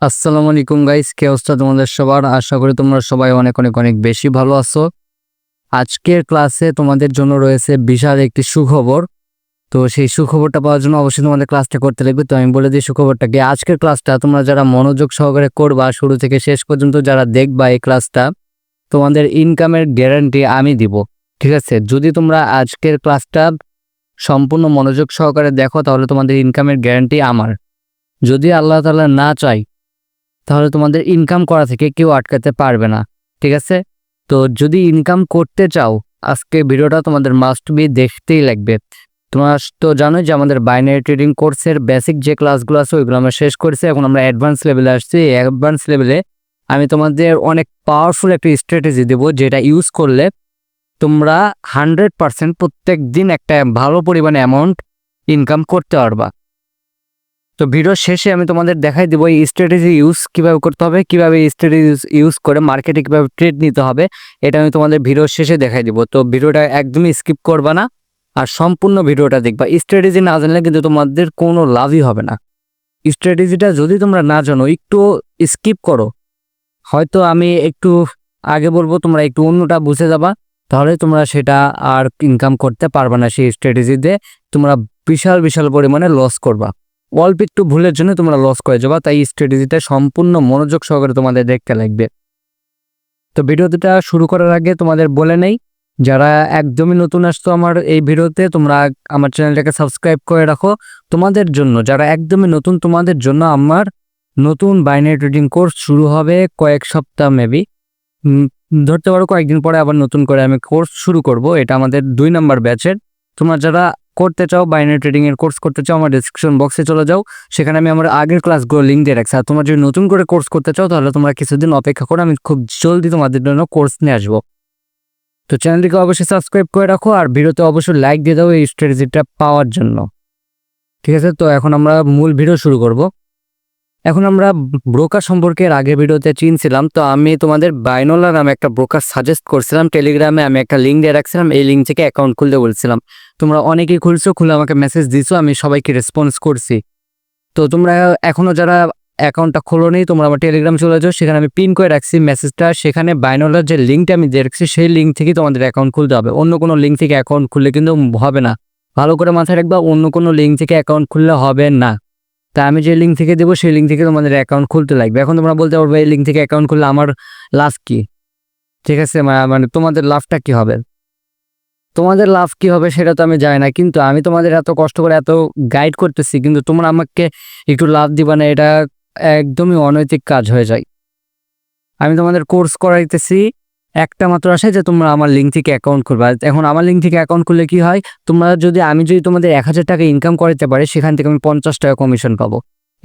আসসালামু আলাইকুম গাইস, কি অবস্থা তোমাদের সবার? আশা করি তোমরা সবাই অনেক অনেক অনেক বেশি ভালো আছো। আজকের ক্লাসে তোমাদের জন্য রয়েছে বিশাল একটি সুখবর। তো সেই সুখবরটা পাওয়ার জন্য অবশ্যই তোমাদের ক্লাসটা করতে লাগবে। তো আমি বলে দিই সুখবরটা কি। আজকের ক্লাসটা তোমরা যারা মনোযোগ সহকারে করবা, শুরু থেকে শেষ পর্যন্ত যারা দেখবা এই ক্লাসটা, তোমাদের ইনকামের গ্যারান্টি আমি দিব। ঠিক আছে? যদি তোমরা আজকের ক্লাসটা সম্পূর্ণ মনোযোগ সহকারে দেখো তাহলে তোমাদের ইনকামের গ্যারান্টি আমার। যদি আল্লাহ তাআলা না চায় তাহলে তোমাদের ইনকাম করা থেকে কেউ আটকাতে পারবে না। ঠিক আছে? তো যদি ইনকাম করতে চাও আজকে ভিডিওটা তোমাদের মাস্ট বি দেখতেই লাগবে। তোমরা তো জানোই যে আমাদের বাইনারি ট্রেডিং কোর্সের বেসিক যে ক্লাসগুলো আছে ওইগুলো আমরা শেষ করেছি। এখন আমরা অ্যাডভান্স লেভেলে আসছি। এই অ্যাডভান্স লেভেলে আমি তোমাদের অনেক পাওয়ারফুল একটা স্ট্র্যাটেজি দেবো, যেটা ইউজ করলে তোমরা 100% প্রত্যেক দিন একটা ভালো পরিমাণে অ্যামাউন্ট ইনকাম করতে পারবা। তো ভিডিওর শেষে আমি তোমাদের দেখাই দিব এই স্ট্র্যাটেজি ইউজ কিভাবে করতে হবে, কিভাবে স্ট্র্যাটেজি ইউজ করে মার্কেটে কিভাবে ট্রেড নিতে হবে, এটা আমি তোমাদের ভিডিওর শেষে দেখাই দিব। তো ভিডিওটা একদমই স্কিপ করবা না আর সম্পূর্ণ ভিডিওটা দেখবা। স্ট্র্যাটেজি না জানলে কিন্তু তোমাদের কোনো লাভই হবে না। স্ট্র্যাটেজিটা যদি তোমরা না জানো একটু স্কিপ করো, হয়তো আমি একটু আগে বলবো তোমরা একটু অন্যটা বুঝে যাবা, তাহলে তোমরা সেটা আর ইনকাম করতে পারবা না। সেই স্ট্র্যাটেজি দিয়ে তোমরা বিশাল বিশাল পরিমাণে লস করবা। অল্প একটু ভুলের জন্য তোমরা লস করে যাবা। তাই স্ট্র্যাটেজিটা সম্পূর্ণ মনোযোগ সহকারে তোমাদের দেখতে লাগবে। তো ভিডিওটা শুরু করার আগে তোমাদের বলে নেই, যারা একদমই নতুন আসতো আমার এই ভিডিওতে, তোমরা আমার চ্যানেলটাকে সাবস্ক্রাইব করে রাখো। তোমাদের জন্য যারা একদমই নতুন, তোমাদের জন্য আমার নতুন বাইনারি ট্রেডিং কোর্স শুরু হবে কয়েক সপ্তাহ মেবি, ধরতে পারো কয়েকদিন পরে আবার নতুন করে আমি কোর্স শুরু করব। এটা আমাদের 2 নাম্বার ব্যাচের। তোমরা যারা করতে চাও বাইনারি ট্রেডিং এর কোর্স করতে চাও, আমার ডেসক্রিপশন বক্সে চলে যাও, সেখানে আমি আমার আগের ক্লাসগুলো লিঙ্ক দিয়ে রাখছি। আর তোমরা যদি নতুন করে কোর্স করতে চাও তাহলে তোমরা কিছুদিন অপেক্ষা করো, আমি খুব জলদি তোমাদের জন্য কোর্স নিয়ে আসবো। তো চ্যানেলটিকে অবশ্যই সাবস্ক্রাইব করে রাখো আর ভিডিওতে অবশ্যই লাইক দিয়ে দাও এই স্ট্র্যাটেজিটা পাওয়ার জন্য। ঠিক আছে? তো এখন আমরা মূল ভিডিও শুরু করব। এখন আমরা ব্রোকার সম্পর্কে আগের ভিডিওতে চিনছিলাম। তো আমি তোমাদের বাইনোলা নামে একটা ব্রোকার সাজেস্ট করছিলাম, টেলিগ্রামে আমি একটা লিঙ্ক দিয়ে রাখছিলাম, এই লিঙ্ক থেকে অ্যাকাউন্ট খুলতে বলছিলাম। তোমরা অনেকেই খুলছো, খুলে আমাকে মেসেজ দিছো, আমি সবাইকে রেসপন্স করছি। তো তোমরা এখনো যারা অ্যাকাউন্টটা খোলোনি তোমরা আমার টেলিগ্রাম চলে যাও, সেখানে আমি পিন করে রাখছি মেসেজটা। সেখানে বাইনোলার যে লিঙ্কটা আমি দিয়ে রাখছি সেই লিঙ্ক থেকে তোমাদের অ্যাকাউন্ট খুলতে হবে। অন্য কোনো লিঙ্ক থেকে অ্যাকাউন্ট খুললে কিন্তু হবে না। ভালো করে মাথায় রাখবা, অন্য কোনো লিঙ্ক থেকে অ্যাকাউন্ট খুললে হবে না। তা আমি যে লিঙ্ক থেকে দেবো সেই লিঙ্ক থেকে তোমাদের অ্যাকাউন্ট খুলতে লাগবে। এখন তোমরা বলতে পারবে এই লিঙ্ক থেকে অ্যাকাউন্ট খুললে আমার লাভ কি? ঠিক আছে, মানে তোমাদের লাভটা কি হবে? তোমাদের লাভ কি হবে সেটা তো আমি জানি না, কিন্তু আমি তোমাদের এত কষ্ট করে এত গাইড করতেছি, কিন্তু তোমরা আমাকে একটু লাভ দিবা না, এটা একদমই অনৈতিক কাজ হয়ে যায়। আমি তোমাদের কোর্স করাইতেছি একটা মাত্র আশায় যে তোমরা আমার লিঙ্ক থেকে অ্যাকাউন্ট খুলবা। এখন আমার লিঙ্ক থেকে অ্যাকাউন্ট খুললে কি হয়, আমি যদি তোমাদের 1000 টাকা ইনকাম করাতে পারি, সেখান থেকে আমি 50 টাকা কমিশন পাবো।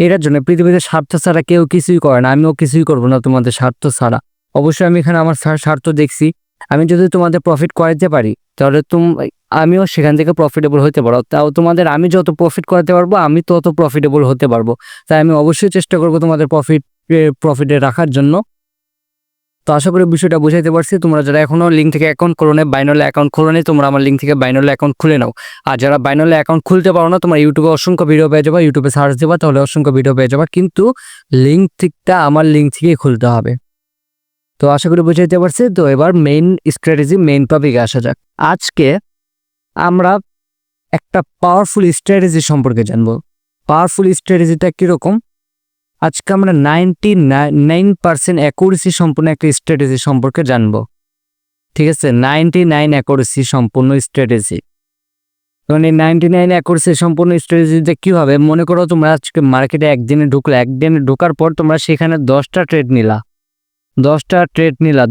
এটার জন্য পৃথিবীতে স্বার্থ ছাড়া কেউ কিছুই করে না, আমিও কিছুই করবো না তোমাদের স্বার্থ ছাড়া। অবশ্যই আমি এখানে আমার স্বার্থ দেখছি। আমি যদি তোমাদের প্রফিট করাতে পারি তাহলে আমিও সেখান থেকে প্রফিটেবল হতে পারো। তাও তোমাদের আমি যত প্রফিট করাতে পারবো আমি তত প্রফিটেবল হতে পারবো। তাই আমি অবশ্যই চেষ্টা করবো তোমাদের প্রফিটে রাখার জন্য। তো আশা করি বিষয়টা বুঝাইতে পারছি। তোমরা যারা এখনো লিঙ্ক থেকে অ্যাকাউন্ট খোলো না, বাইনোলা অ্যাকাউন্ট খোলো নি, তোমরা আমার লিঙ্ক থেকে বাইনোলা অ্যাকাউন্ট খুলে নাও। আর যারা বাইনোলা অ্যাকাউন্ট খুলতে পারো না, তোমরা ইউটিউবে অসংখ্য ভিডিও পেয়ে যাবা, ইউটিউবে সার্চ দেবা তাহলে অসংখ্য ভিডিও পেয়ে যাবা, কিন্তু লিঙ্ক ঠিকটা আমার লিঙ্ক থেকেই খুলতে হবে। তো আশা করি বুঝাইতে পারছি। তো এবার মেইন স্ট্র্যাটেজি, মেইন টপিকে আসা যাক। আজকে আমরা একটা পাওয়ারফুল স্ট্র্যাটেজি সম্পর্কে জানবো। পাওয়ারফুল স্ট্র্যাটেজিটা কীরকম? আজকে আমরা 99% অ্যাকুরেসি সম্পূর্ণ একটা স্ট্র্যাটেজি সম্পর্কে জানবো। ঠিক আছে? 99 অ্যাকুরেসি সম্পূর্ণ স্ট্র্যাটেজি। এবং এই 99 অ্যাকুরেসি সম্পূর্ণ স্ট্র্যাটেজিতে কী হবে, মনে করো তোমরা আজকে মার্কেটে একদিনে ঢোকার পর তোমরা সেখানে 10টা ট্রেড নিলা।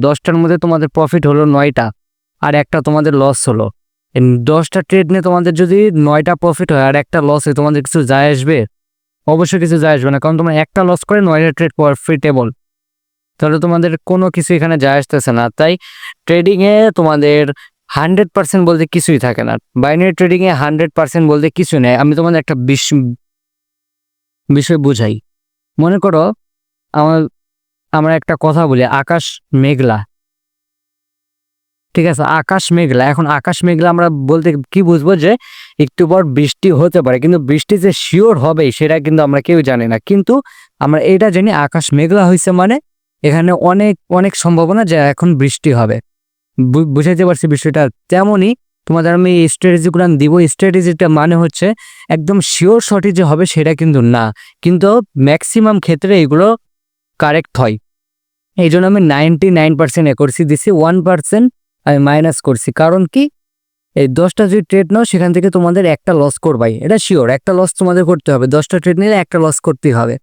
10টার মধ্যে তোমাদের প্রফিট হলো 9টা আর একটা তোমাদের লস হলো। 10টা ট্রেড নিয়ে তোমাদের যদি 9টা প্রফিট হয় আর একটা লস হয়, তোমাদের কিছু যায় আসবে? অবশ্যই কিছু যায় আসবে না, কারণ তোমরা একটা লস করে 9টা ট্রেড প্রফিটেবল, তাহলে তোমাদের কোনো কিছু এখানে যায় আসতেছে না। তাই ট্রেডিংয়ে তোমাদের 100% বলতে কিছুই থাকে না। বাইনারি ট্রেডিংয়ে 100% বলতে কিছু নেই। আমি তোমাদের একটা বিষয় বুঝাই। মনে করো আমরা একটা কথা বলি, আকাশ মেঘলা, ঠিক আছে, আকাশ মেঘলা। এখন আকাশ মেঘলা আমরা বলতে কি বুঝবো, যে একটু পর বৃষ্টি হতে পারে, কিন্তু বৃষ্টি যে শিওর হবে সেটা কিন্তু আমরা কেউ জানি না। কিন্তু আমরা এটা জানি আকাশ মেঘলা হয়েছে মানে এখানে অনেক অনেক সম্ভাবনা যে এখন বৃষ্টি হবে। বুঝাইতে পারছি বিষয়টা? তেমনই তোমাদের আমি স্ট্র্যাটেজিগুলো দিব। স্ট্র্যাটেজিটা মানে হচ্ছে একদম শিওর সঠিক যে হবে সেটা কিন্তু না, কিন্তু ম্যাক্সিমাম ক্ষেত্রে এগুলো কারেক্ট হয়। এই জন্য আমি 99% অ্যাকুরেসি দিছি, 1% আমি মাইনাস করছি। কারণ কি, এই 10টা যদি ট্রেড নাও সেখান থেকে তোমাদের একটা লস করবাই, এটা শিওর। একটা লস তোমাদের করতে হবে, 10টা ট্রেড নিলে একটা লস করতেই হবে।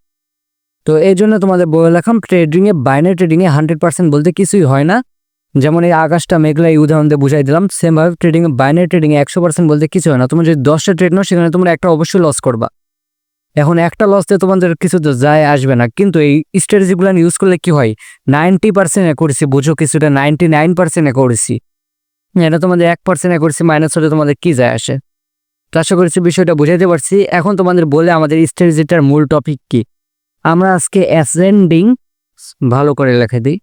তো এই জন্য তোমাদের বলে রাখলাম, ট্রেডিংয়ে বাইনারি ট্রেডিংয়ে 100% বলতে কিছুই হয় না। যেমন এই আকাশটা মেঘলা এই উদাহরণ দিয়ে বুঝাই দিলাম, সেমভাবে ট্রেডিংয়ে বাইনারি ট্রেডিংয়ে 100% বলতে কিছু হয় না। তুমি যদি 10টা ট্রেড নাও সেখানে তোমরা একটা অবশ্যই লস করবা। এখন একটা লস দিয়ে তোমাদের কিছু তো যায় আসবে না, কিন্তু এই স্ট্র্যাটেজিগুলো ইউজ করলে কি হয়, 90% অ্যাকুরেসি, বুঝো কিছুটা 99% অ্যাকুরেসি। এটা তোমাদের 1% অ্যাকুরেসি মাইনাস হলে তোমাদের কি যায় আসে। তো আশা করছি বিষয়টা বুঝাইতে পারছি। এখন তোমাদের বলে আমাদের স্ট্র্যাটেজিটার মূল টপিক কি। আমরা আজকে অ্যাসেন্ডিং, ভালো করে লিখে দিই,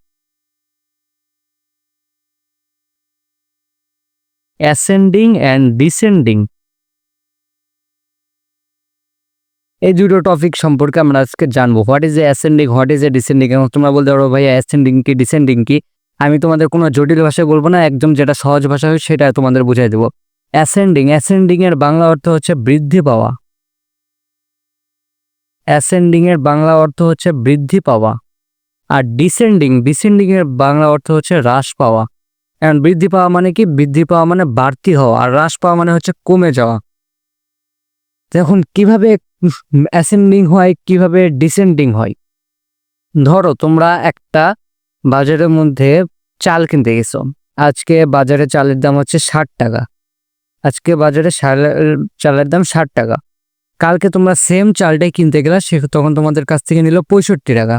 অ্যাসেন্ডিং অ্যান্ড ডিসেন্ডিং, এই দুটো টপিক সম্পর্কে আমরা আজকে জানবো। What is a ascending, what is a descending. এবং তোমরা বলতে পারো ভাই অ্যাসেন্ডিং কি ডিসেন্ডিং কি। আমি তোমাদের কোনো জটিল ভাষায় বলবো না, একদম যেটা সহজ ভাষা হয় সেটা তোমাদের বুঝাই দেবো। অ্যাসেন্ডিং, অ্যাসেন্ডিং এর বাংলা অর্থ হচ্ছে বৃদ্ধি পাওয়া। অ্যাসেন্ডিং এর বাংলা অর্থ হচ্ছে বৃদ্ধি পাওয়া। আর ডিসেন্ডিং, ডিসেন্ডিং এর বাংলা অর্থ হচ্ছে হ্রাস পাওয়া। এখন বৃদ্ধি পাওয়া মানে কি, বৃদ্ধি পাওয়া মানে বাড়তি হওয়া, আর হ্রাস পাওয়া মানে হচ্ছে কমে যাওয়া। এখন কিভাবে অ্যাসেন্ডিং হয়, কিভাবে ডিসেন্ডিং হয়। ধরো তোমরা একটা বাজারের মধ্যে চাল কিনতে গেছো, আজকে বাজারে চালের দাম হচ্ছে 60 টাকা। আজকে বাজারে চালের দাম 60 টাকা। কালকে তোমরা সেম চালটাই কিনতে গেলে, তখন তোমাদের কাছ থেকে নিল 65 টাকা।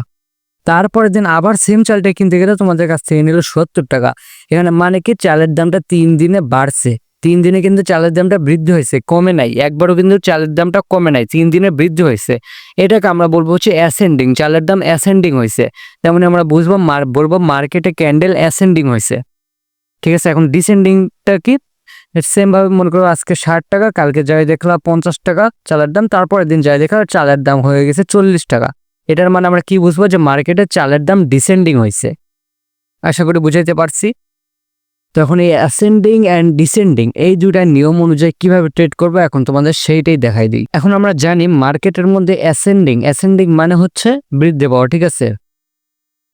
তারপরের দিন আবার সেম চালটাই কিনতে গেলে তোমাদের কাছ থেকে নিল 70 টাকা। এখানে মানে কি, চালের দামটা 3 দিনে বাড়ছে। 3 দিনে কিন্তু চালের দামটা বৃদ্ধি হয়েছে, কমে নাই। একবারও কিন্তু চালের দামটা কমে নাই, 3 দিনে বৃদ্ধি হয়েছে। এটাকে আমরা বলবো হচ্ছে অ্যাসেন্ডিং, চালের দাম অ্যাসেন্ডিং হয়েছে। তেমন আমরা বলবো মার্কেটে ক্যান্ডেল অ্যাসেন্ডিং হয়েছে। ঠিক আছে, এখন ডিসেন্ডিংটা কি, সেম ভাবে মনে করো আজকে 60 টাকা, কালকে যাই দেখলাম 50 টাকা চালের দাম, তারপরের দিন যাই দেখলাম চালের দাম হয়ে গেছে 40 টাকা। এটার মানে আমরা কি বুঝবো, যে মার্কেটে চালের দাম ডিসেন্ডিং হয়েছে। আশা করি বুঝাইতে পারছি। তখন এই অ্যাসেন্ডিং অ্যান্ড ডিসেন্ডিং এই দুইটা নিয়ম অনুযায়ী কিভাবে ট্রেড করবো এখন তোমাদের সেইটাই দেখাই দিই। এখন আমরা জানি মার্কেটের মধ্যে অ্যাসেন্ডিং, অ্যাসেন্ডিং মানে হচ্ছে বৃদ্ধি পাওয়া। ঠিক আছে,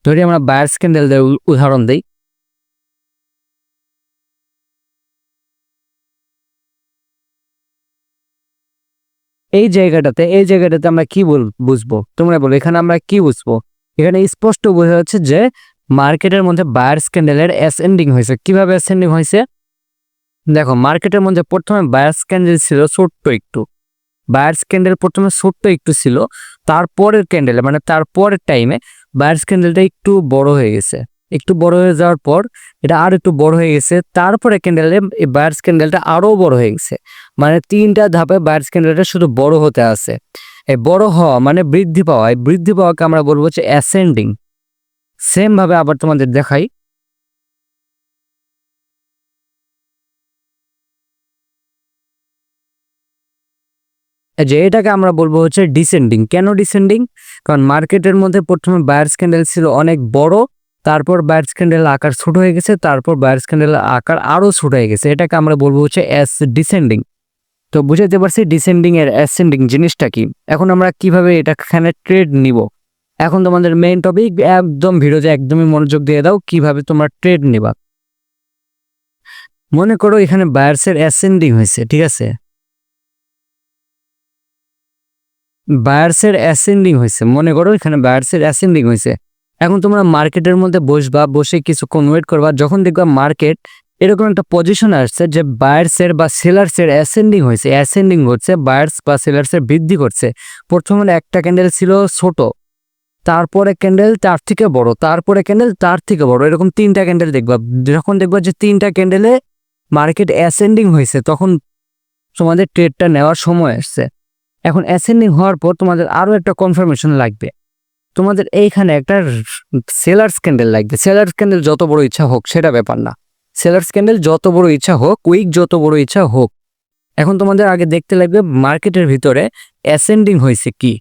ধরি আমরা বায়ার্স ক্যান্ডেল দিয়ে উদাহরণ দিই। এই জায়গাটাতে আমরা কি বুঝবো, তোমরা বলো এখানে আমরা কি বুঝবো। এখানে স্পষ্ট বোঝা যাচ্ছে যে মার্কেটের মধ্যে বায়ার্স ক্যান্ডেলের অ্যাসেন্ডিং হয়েছে। কিভাবে অ্যাসেন্ডিং হয়েছে দেখো, মার্কেটের মধ্যে প্রথমে বায়ার্স ক্যান্ডেল ছিল ছোট্ট একটু, বায়ার্স ক্যান্ডেল প্রথমে ছোট্ট একটু ছিল, তারপরের ক্যান্ডেলে মানে তারপরের টাইমে বায়ার্স ক্যান্ডেলটা একটু বড় হয়ে গেছে। একটু বড় হয়ে যাওয়ার পর এটা আর একটু বড় হয়ে গেছে, তারপরে ক্যান্ডেলে এই বায়ার্স ক্যান্ডেলটা আরও বড় হয়ে গেছে। মানে 3টা ধাপে বায়ার্স ক্যান্ডেলটা শুধু বড় হতে আছে। এই বড় হওয়া মানে বৃদ্ধি পাওয়া, এই বৃদ্ধি পাওয়াকে আমরা বলবো হচ্ছে অ্যাসেন্ডিং। সেম ভাবে আবার তোমাদের দেখাই, যে এটাকে আমরা বলবো হচ্ছে ডিসেন্ডিং। কেন ডিসেন্ডিং, কারণ মার্কেটের মধ্যে প্রথমে বায়ার্স ক্যান্ডেল ছিল অনেক বড়, তারপর বায়ার্স ক্যান্ডেল আকার ছোট হয়ে গেছে, তারপর বায়ার্স ক্যান্ডেল আকার আরো ছোট হয়ে গেছে। এটাকে আমরা বলবো হচ্ছে ডিসেন্ডিং। তো বুঝাইতে পারছি ডিসেন্ডিং এর অ্যাসেন্ডিং জিনিসটা কি। এখন আমরা কিভাবে এটাখানে ট্রেড নিব, এখন তোমাদের মেইন টপিক, একদম ভিডিওতে একদমই মনোযোগ দিয়ে দাও, কিভাবে তোমরা ট্রেড নিবা। মনে করো এখানে বায়ার্সের অ্যাসেন্ডিং হয়েছে, ঠিক আছে, বায়ার্সের অ্যাসেন্ডিং হয়েছে, মনে করো এখানে বায়ার্সের অ্যাসেন্ডিং হয়েছে। এখন তোমরা মার্কেটের মধ্যে বসবা, বসে কিছুক্ষণ ওয়েট করবা, যখন দেখবা মার্কেট এরকম একটা পজিশন আসছে যে বায়ার্সের বা সেলার্সের অ্যাসেন্ডিং হয়েছে, অ্যাসেন্ডিং হচ্ছে, বায়ার্স বা সেলার্সের বৃদ্ধি করছে। প্রথমে একটা ক্যান্ডেল ছিল ছোট, তারপরে ক্যান্ডেল তার থেকে বড়, তারপরে ক্যান্ডেল তার থেকে বড়, এরকম 3টা ক্যান্ডেল দেখবা। যখন দেখবা যে 3টা ক্যান্ডেলে মার্কেট অ্যাসেন্ডিং হয়েছে, তখন তোমাদের ট্রেডটা নেওয়ার সময় আসছে। এখন অ্যাসেন্ডিং হওয়ার পর তোমাদের আরো একটা কনফার্মেশন লাগবে, তোমাদের এইখানে একটা সেলার্স ক্যান্ডেল লাগবে। সেলার্স ক্যান্ডেল যত বড় ইচ্ছা হোক সেটা ব্যাপার না, সেলার্স ক্যান্ডেল যত বড় ইচ্ছা হোক, উইক যত বড় ইচ্ছা হোক, এখন তোমাদের আগে দেখতে লাগবে মার্কেটের ভিতরে অ্যাসেন্ডিং হয়েছে কি।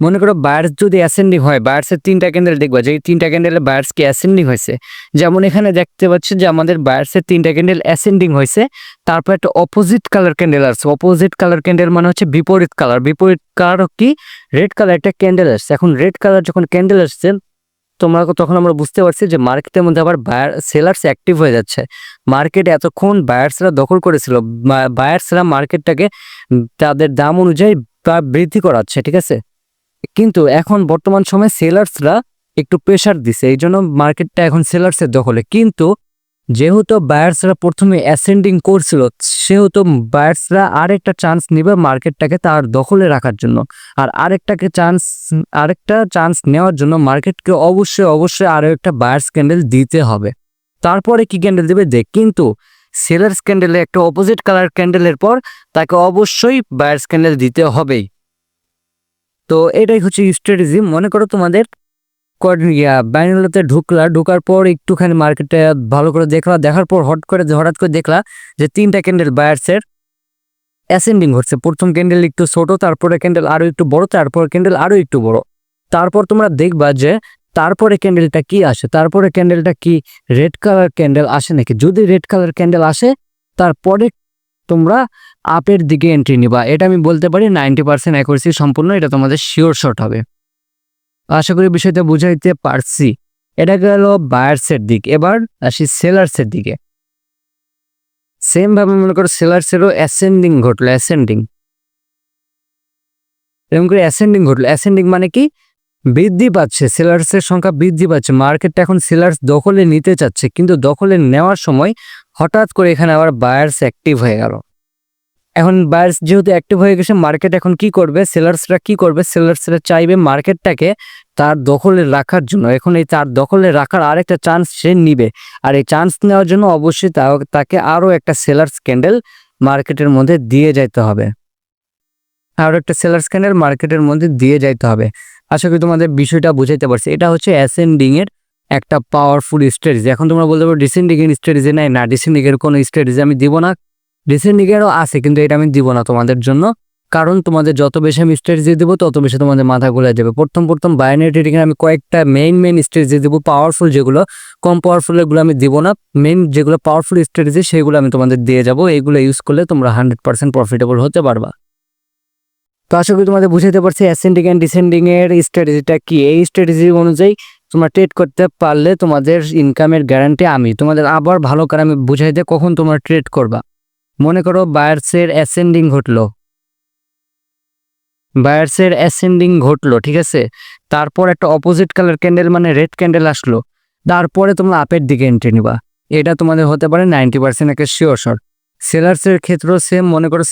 মনে করো বায়ার্স যদি অ্যাসেন্ডিং হয়, বায়ার্সের 3টা ক্যান্ডেল দেখবা যে এই 3টা ক্যান্ডেলে বায়ার্স কি অ্যাসেন্ডিং হয়েছে। যেমন এখানে দেখতে পাচ্ছি যে আমাদের বায়ার্সের 3টা ক্যান্ডেল অ্যাসেন্ডিং হয়েছে, তারপর একটা অপোজিট কালার ক্যান্ডেল আসছে। অপোজিট কালার ক্যান্ডেল মানে হচ্ছে বিপরীত কালার। বিপরীত কালার কি, রেড কালার একটা ক্যান্ডেল আসছে। এখন রেড কালার যখন ক্যান্ডেল আসছে তখন আমরা বুঝতে পারছি যে মার্কেটের মধ্যে আবার সেলার্স অ্যাক্টিভ হয়ে যাচ্ছে। মার্কেট এতক্ষণ বায়ার্সরা দখল করেছিল, বায়ার্সরা মার্কেটটাকে তাদের দাম অনুযায়ী বৃদ্ধি করাচ্ছে, ঠিক আছে। কিন্তু এখন বর্তমান সময়ে সেলার্সরা একটু প্রেশার দিছে, এই জন্য মার্কেটটা এখন সেলার্সের দখলে। কিন্তু যেহেতু বায়ার্সরা প্রথমে অ্যাসেন্ডিং করছিল, সেহেতু বায়ার্সরা আরেকটা চান্স নিবে মার্কেটটাকে তার দখলে রাখার জন্য। আর আরেকটা চান্স নেওয়ার জন্য মার্কেটকে অবশ্যই আরো একটা বায়ার্স ক্যান্ডেল দিতে হবে। তারপরে কি ক্যান্ডেল দেবে দেখ, কিন্তু সেলার্স ক্যান্ডেলে একটা অপোজিট কালার ক্যান্ডেলের পর তাকে অবশ্যই বায়ার্স ক্যান্ডেল দিতে হবেই। তো এটাই হচ্ছে স্ট্র্যাটেজি। মনে করো তোমাদের বাইনারিতে ঢোকার পর একটুখানি মার্কেটে ভালো করে দেখার পর হঠাৎ করে দেখলা যে 3টা ক্যান্ডেল বায়ার্সের অ্যাসেন্ডিং হচ্ছে। প্রথম ক্যান্ডেল একটু ছোট, তারপরে ক্যান্ডেল আরো একটু বড়, তারপরে ক্যান্ডেল আরো একটু বড়। তারপর তোমরা দেখবা যে তারপরে ক্যান্ডেলটা কি আসে, তারপরে ক্যান্ডেলটা কি রেড কালার ক্যান্ডেল আসে নাকি। যদি রেড কালার ক্যান্ডেল আসে তারপরে তোমরা আপের দিকে এন্ট্রি নিবা। এটা আমি বলতে পারি 90% অ্যাকুরেসি সম্পূর্ণ, এটা তোমাদের শিওর শট হবে। আশা করি বিষয়টা বুঝাইতে পারছি। এটা গেল বায়ার্সের দিক। এবার আসি সেলার্সের দিকে। সেম ভাবে মনে করো সেলার্সেরও অ্যাসেন্ডিং ঘটলো, এরকম করে অ্যাসেন্ডিং ঘটলো। অ্যাসেন্ডিং মানে কি, বৃদ্ধি পাচ্ছে, সেলার্সের সংখ্যা বৃদ্ধি পাচ্ছে। মার্কেটটা এখন সেলার্স দখলে নিতে চাচ্ছে, কিন্তু দখলে নেওয়ার সময় হঠাৎ করে এখানে আবার বায়ার্স অ্যাক্টিভ হয়ে গেল। এখন বায়ার্স যেহেতু অ্যাক্টিভ হয়ে গেছে, মার্কেট এখন কি করবে, সেলার্সরা কি করবে, সেলার্সরা চাইবে মার্কেটটাকে তার দখলে রাখার জন্য। এখন এই তার দখলে রাখার আরেকটা চান্স সে নিবে, আর এই চান্স নেওয়ার জন্য অবশ্যই তাকে আরো একটা সেলার্স ক্যান্ডেল মার্কেটের মধ্যে দিয়ে যাইতে হবে। আরো একটা সেলার্স ক্যান্ডেল মার্কেটের মধ্যে দিয়ে যাইতে হবে। আশা করি তোমাদের বিষয়টা বুঝাইতে পারছি। এটা হচ্ছে অ্যাসেন্ডিং এর একটা পাওয়ারফুল স্ট্র্যাটেজি। এখন তোমরা বলতে পারো ডিসেন্ডিং এর স্ট্র্যাটেজি নাই, না ডিসেন্ডিং এর কোনো স্ট্র্যাটেজি আমি দিব না। ডিসেন্ডিং এরও আছে, কিন্তু এটা আমি দিব না তোমাদের জন্য, কারণ তোমাদের যত বেশি আমি স্ট্র্যাটেজি দেবো তত বেশি তোমাদের মাথা ঘুরে যাবে। প্রথম বাইনারি ট্রেডিং এর আমি কয়েকটা মেইন স্ট্র্যাটেজি দেবো, পাওয়ারফুল যেগুলো। কম পাওয়ারফুল এগুলো আমি দিব না, মেইন যেগুলো পাওয়ারফুল স্ট্র্যাটেজি সেগুলো আমি তোমাদের দিয়ে যাবো। এগুলো ইউজ করলে তোমরা 100% প্রফিটেবল হতে পারবা। তো আশা করি তোমাদের বুঝাইতে পারছি অ্যাসেন্ডিং এন্ড ডিসেন্ডিং এর স্ট্র্যাটেজিটা কি। এই স্ট্র্যাটেজি অনুযায়ী তোমরা ট্রেড করতে পারলে তোমাদের ইনকামের গ্যারান্টি আমি তোমাদের। আবার ভালো করে আমি বুঝাইতে কখন তোমরা ট্রেড করবা। মনে করো বায়ার্সের অ্যাসেন্ডিং ঘটলো, ঠিক আছে। তারপর একটা অপোজিট কালার ক্যান্ডেল মানে রেড ক্যান্ডেল আসলো, তারপরে তোমরা আপের দিকে এন্ট্রি নিবা। এটা তোমাদের হতে পারে 90% একটা শিওর শট। সেলার্সের ক্ষেত্রেও সেম। মনে করো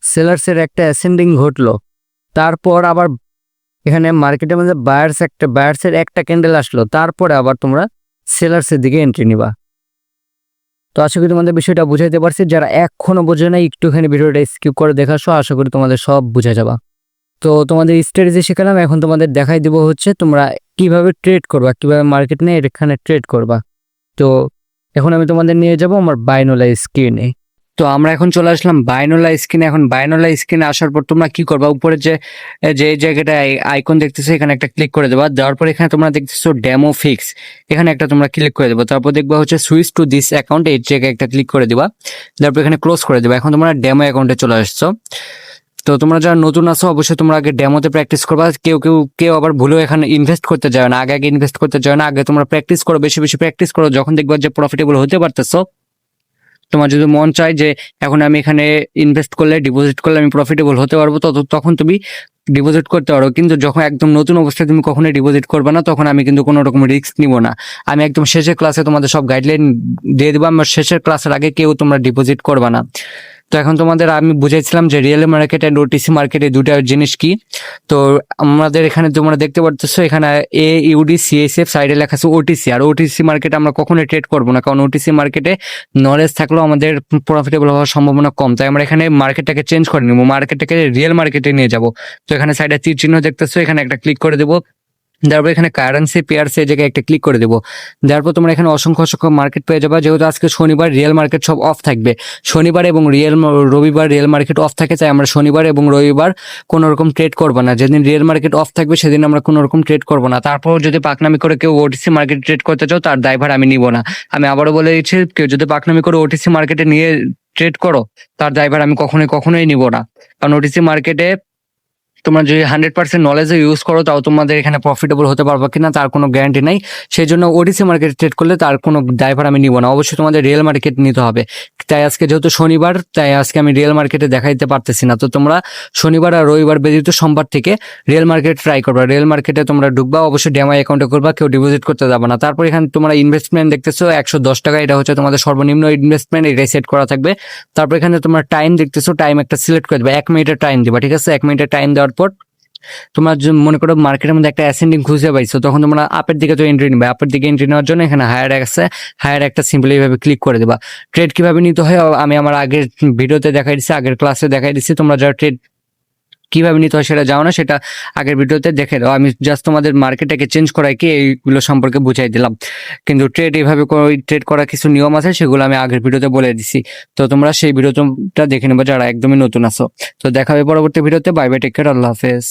সেলার্সের একটা অ্যাসেন্ডিং ঘটলো, তারপর আবার এখানে মার্কেটের মধ্যে বায়ার্সের একটা ক্যান্ডেল আসলো, তারপরে আবার তোমরা সেলার্সের দিকে এন্ট্রি নিবা। তো আশা করি তোমাদের বিষয়টা বুঝাইতে পারছি। যারা এখনো বোঝে না একটুখানি ভিডিওটা স্কিপ করে দেখাসো, আশা করি তোমাদের সব বুঝা যাবা। তো তোমাদের স্ট্র্যাটেজি শেখালাম, এখন তোমাদের দেখাই দিব হচ্ছে তোমরা কিভাবে ট্রেড করবা, কিভাবে মার্কেট নিয়ে এখানে ট্রেড করবা। তো এখন আমি তোমাদের নিয়ে যাব আমার বাইনোলা স্ক্রিনে। তো আমরা এখন চলে আসলাম বাইনোলা স্ক্রিনে। এখন বাইনোলা স্ক্রিনে আসার পর তোমরা কি করবা, উপরে যে জায়গাটা আইকন দেখতেছো এখানে একটা ক্লিক করে দেবা। দেওয়ার পর এখানে তোমরা দেখতেছো ডেমো ফিক্স, এখানে একটা তোমরা ক্লিক করে দেবো। তারপর দেখবা হচ্ছে সুইচ টু দিস অ্যাকাউন্ট, এই জায়গায় একটা ক্লিক করে দিবা। তারপর এখানে ক্লোজ করে দেবা। এখন তোমরা ডেমো অ্যাকাউন্টে চলে আসছো। তো তোমরা যারা নতুন আছো অবশ্যই তোমরা আগে ডেমোতে প্র্যাকটিস করবা। কেউ আবার ভুলেও এখানে ইনভেস্ট করতে যাবে না, আগে ইনভেস্ট করতে যাবে না। আগে তোমরা প্র্যাকটিস করো, বেশি প্র্যাকটিস করো। যখন দেখবা যে প্রফিটেবল হতে পারতেছো, তোমার যদি মন চায় যে এখন আমি এখানে ইনভেস্ট করলে ডিপোজিট করলে আমি প্রফিটেবল হতে পারবো, তখন তুমি ডিপোজিট করতে পারো। কিন্তু যখন একদম নতুন অবস্থায় তুমি কখনোই ডিপোজিট করবে না, তখন আমি কিন্তু কোনো রকম রিস্ক নিব না। আমি একদম শেষের ক্লাসে তোমাদের সব গাইডলাইন দিয়ে দেবো। আমার শেষের ক্লাসের আগে কেউ তোমরা ডিপোজিট করবে না। তো এখন তোমাদের আমি বুঝাইছিলাম যে রিয়েল মার্কেট অ্যান্ড ওটিসি মার্কেটে দুটা জিনিস কি। তো আমাদের এখানে তোমরা দেখতে পাচ্ছ এখানে AUD/CSF সাইডে লেখা আছে ওটিসি। আর ওটিসি মার্কেটে আমরা কখনোই ট্রেড করবো না, কারণ ওটিসি মার্কেটে নলেজ থাকলেও আমাদের প্রফিটেবল হওয়ার সম্ভাবনা কম। তাই আমরা এখানে মার্কেটটাকে চেঞ্জ করে নিবো, মার্কেটটাকে রিয়েল মার্কেটে নিয়ে যাবো। তো এখানে সাইডে তীর চিহ্ন দেখতেছো, এখানে একটা ক্লিক করে দেবো। তারপর এখানে কারেন্সি পেয়ারস এই জায়গায় একটা ক্লিক করে দেবো। তারপর তোমরা এখানে অসংখ্য মার্কেট পেয়ে যাবে। যেহেতু আজকে শনিবার, রিয়েল মার্কেট সব অফ থাকবে। শনিবার এবং রবিবার রিয়েল মার্কেট অফ থাকে, তাই আমরা শনিবার এবং রবিবার কোনো রকম ট্রেড করবো না। যেদিন রিয়েল মার্কেট অফ থাকবে সেদিন আমরা কোনো রকম ট্রেড করবো না। তারপর যদি পাকনামি করে কেউ ওটিসি মার্কেট ট্রেড করতে চাও, তার দায়ভার আমি নিব না। আমি আবারও বলে দিচ্ছি, কেউ যদি পাকনামি করে ওটিসি মার্কেটে নিয়ে ট্রেড করো, তার দায়ভার আমি কখনোই নিব না। কারণ ওটিসি মার্কেটে তোমরা যদি 100% নলেজে ইউজ করো, তাও তোমাদের এখানে প্রফিটেবল হতে পারবে কিনা তার কোনো গ্যারান্টি নাই। সেই জন্য ওডিসি মার্কেট ট্রেড করলে তার কোনো ড্রাইভার আমি নিব না। অবশ্যই তোমাদের রিয়েল মার্কেট নিতে হবে। তাই আজকে যেহেতু শনিবার, তাই আজকে আমি রিয়েল মার্কেটে দেখাইতে পারতেছি না। তো তোমরা শনিবার আর রবিবার ব্যতীত সোমবার থেকে রিয়েল মার্কেট ট্রাই করবা। রিয়েল মার্কেটে তোমরা ঢুকবা, অবশ্যই ডেমাই অ্যাকাউন্টে করবা, কেউ ডিপোজিট করতে যাবে না। তারপর এখানে তোমরা ইনভেস্টমেন্ট দেখতেছো 110 টাকা, এটা হচ্ছে তোমাদের সর্বনিম্ন ইনভেস্টমেন্ট, এটাই সেট করা থাকবে। তারপর এখানে তোমরা টাইম দেখতেছো, টাইম একটা সিলেক্ট করে দেবা, 1 মিনিটের টাইম দিবা, ঠিক আছে? 1 মিনিটের টাইম দেওয়ার পর তোমরা মনে করো মার্কেটের মধ্যে একটা অ্যাসেন্ডিং খুঁজে পাইছো, তখন তোমরা আপের দিকে তো এন্ট্রি নিবে। আপের দিকে এন্ট্রি নেওয়ার জন্য এখানে হায়ার আছে, হায়ার একটা সিম্পলি এইভাবে ক্লিক করে দেবা। ট্রেড কিভাবে নিতে হয় আমি আমার আগের ভিডিওতে দেখাই দিচ্ছি, আগের ক্লাসে দেখাই দিচ্ছি। তোমরা যারা ট্রেড কিভাবে নিতে হয় সেটা জানো না, সেটা আগের ভিডিওতে দেখে দাও। আমি জাস্ট তোমাদের মার্কেটটাকে চেঞ্জ করাই কি এইগুলো সম্পর্কে বুঝাই দিলাম। কিন্তু ট্রেড এইভাবে ট্রেড করার কিছু নিয়ম আছে, সেগুলো আমি আগের ভিডিওতে বলে দিছি। তো তোমরা সেই ভিডিওটা দেখে নেবে যারা একদমই নতুন আছো। তো দেখা হবে পরবর্তী ভিডিওতে। বাই বাই, টেক কেয়ার, আল্লাহ হাফেজ।